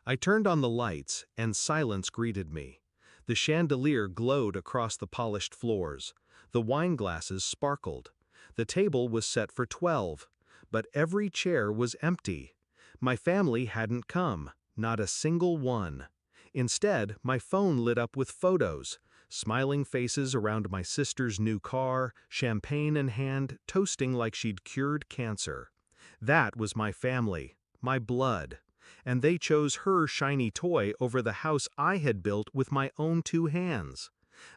I turned on the lights, and silence greeted me. The chandelier glowed across the polished floors. The wine glasses sparkled. The table was set for 12, but every chair was empty. My family hadn't come, not a single one. Instead, my phone lit up with photos, smiling faces around my sister's new car, champagne in hand, toasting like she'd cured cancer. That was my family, my blood. And they chose her shiny toy over the house I had built with my own two hands.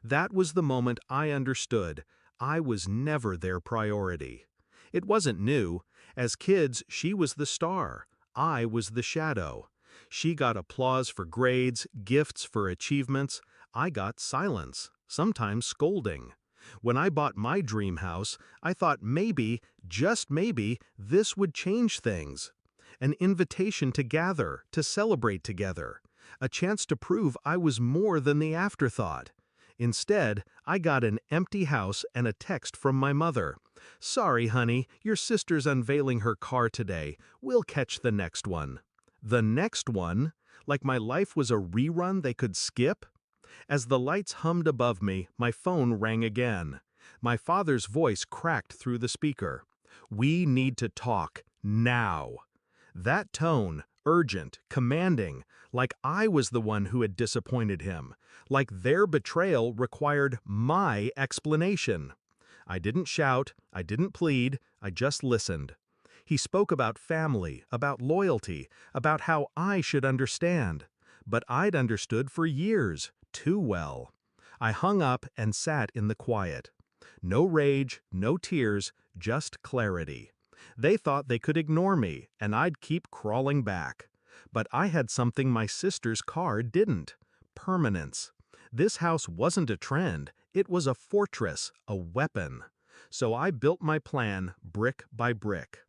That was the moment I understood I was never their priority. It wasn't new. As kids, she was the star. I was the shadow. She got applause for grades, gifts for achievements. I got silence, sometimes scolding. When I bought my dream house, I thought maybe, just maybe, this would change things. An invitation to gather, to celebrate together. A chance to prove I was more than the afterthought. Instead, I got an empty house and a text from my mother. "Sorry, honey, your sister's unveiling her car today. We'll catch the next one." The next one? Like my life was a rerun they could skip? As the lights hummed above me, my phone rang again. My father's voice cracked through the speaker. "We need to talk, now." That tone, urgent, commanding, like I was the one who had disappointed him, like their betrayal required my explanation. I didn't shout, I didn't plead, I just listened. He spoke about family, about loyalty, about how I should understand. But I'd understood for years, too well. I hung up and sat in the quiet. No rage, no tears, just clarity. They thought they could ignore me, and I'd keep crawling back. But I had something my sister's car didn't: permanence. This house wasn't a trend, it was a fortress, a weapon. So I built my plan brick by brick.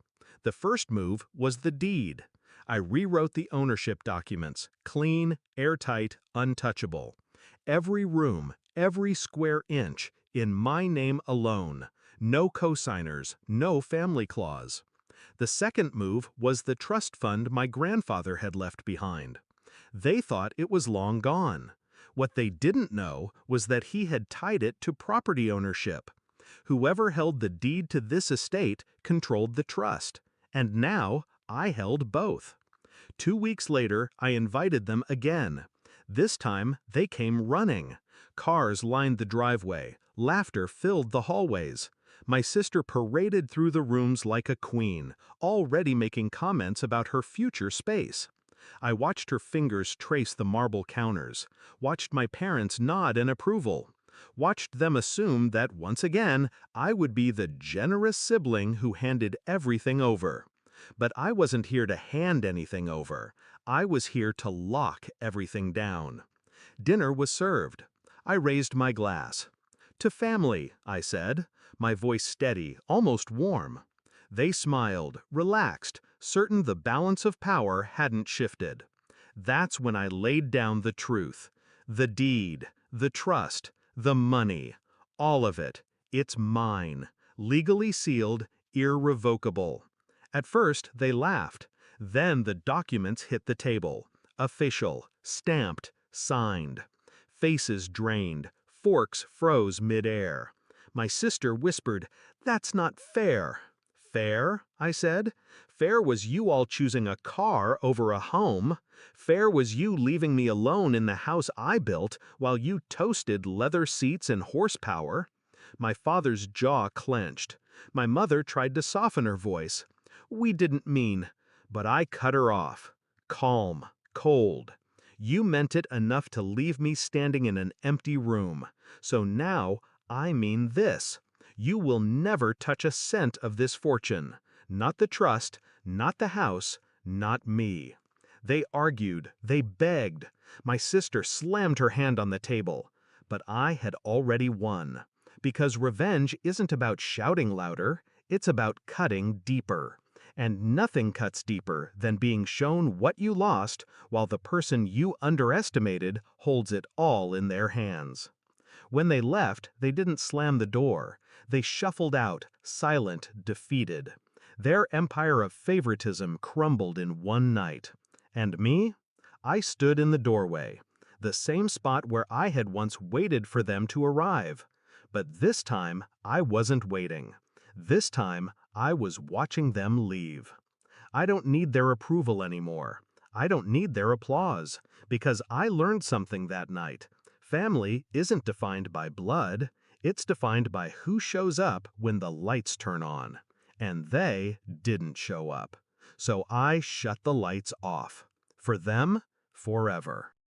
The first move was the deed. I rewrote the ownership documents, clean, airtight, untouchable. Every room, every square inch, in my name alone. No cosigners, no family clause. The second move was the trust fund my grandfather had left behind. They thought it was long gone. What they didn't know was that he had tied it to property ownership. Whoever held the deed to this estate controlled the trust, and now I held both. 2 weeks later, I invited them again. This time, they came running. Cars lined the driveway. Laughter filled the hallways. My sister paraded through the rooms like a queen, already making comments about her future space. I watched her fingers trace the marble counters, watched my parents nod in approval, watched them assume that once again I would be the generous sibling who handed everything over. But I wasn't here to hand anything over. I was here to lock everything down. Dinner was served. I raised my glass. "To family," I said, my voice steady, almost warm. They smiled, relaxed, certain the balance of power hadn't shifted. That's when I laid down the truth. The deed, the trust, the money, all of it. It's mine, legally sealed, irrevocable. At first, they laughed. Then the documents hit the table. Official, stamped, signed. Faces drained, forks froze mid-air. My sister whispered, "That's not fair." "Fair?" I said. "Fair was you all choosing a car over a home. Fair was you leaving me alone in the house I built while you toasted leather seats and horsepower." My father's jaw clenched. My mother tried to soften her voice. "We didn't mean," but I cut her off. Calm, cold. "You meant it enough to leave me standing in an empty room. So now I mean this. You will never touch a cent of this fortune. Not the trust, not the house, not me." They argued, they begged. My sister slammed her hand on the table. But I had already won. Because revenge isn't about shouting louder, it's about cutting deeper. And nothing cuts deeper than being shown what you lost while the person you underestimated holds it all in their hands. When they left, they didn't slam the door. They shuffled out, silent, defeated. Their empire of favoritism crumbled in one night. And me? I stood in the doorway, the same spot where I had once waited for them to arrive. But this time, I wasn't waiting. This time, I was watching them leave. I don't need their approval anymore. I don't need their applause, because I learned something that night. Family isn't defined by blood, it's defined by who shows up when the lights turn on. And they didn't show up. So I shut the lights off. For them, forever.